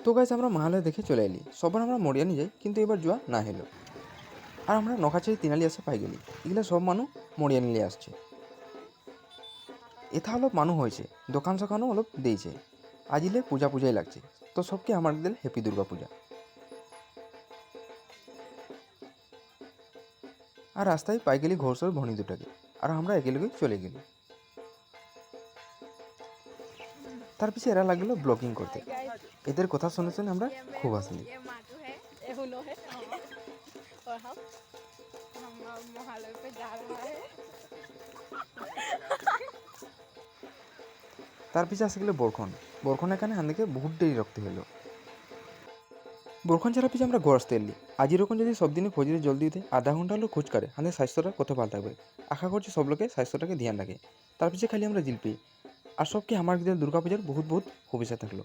তো গাইস আমরা মাহালয় দেখে চলে এলি, সবার আমরা মরিয়ানি যাই, কিন্তু এবার জুয়া না হেলো। আর আমরা নখাচারি তিনালি আসে পাই গেলি, এগুলো সব মানুষ মরিয়ানি লিয়ে আসছে। এথা অলপ মানুষ হয়েছে, দোকান সোকানও অলপ দিয়েছে, আজিলে পূজা পূজাই লাগছে। তো সবকে আমার দিল হ্যাপি দুর্গা পূজা। আর রাস্তায় পাই গেলি ঘোরসোর ভণি দুটাকে, আর আমরা একেলগে চলে গেলি। তার পিছিয়ে এরা লাগলো ব্লগিং করতে, এদের কথা শুনে শুনে আমরা খুব হাসলি। তার পিছিয়ে আসে গেলো বরখন এখানে আমাদেরকে বহুত দেরি রাখতে হলো। বরখন ছাড়া পিছিয়ে আমরা ঘর আসতে এলি। আজ এরকম যদি সব দিনে ফজরে জলদি উঠে আধা ঘন্টা হলো খোঁজ করে, আমাদের স্বাস্থ্যটা কত ভালো থাকবে। আশা করছি সব লোকে স্বাস্থ্যটাকে ধ্যান রাখে। তার পিছিয়ে খালি আমরা জিলপি। আর সবকে আমার দুর্গা পূজার বহুত বহুত শুভেচ্ছা থাকলো।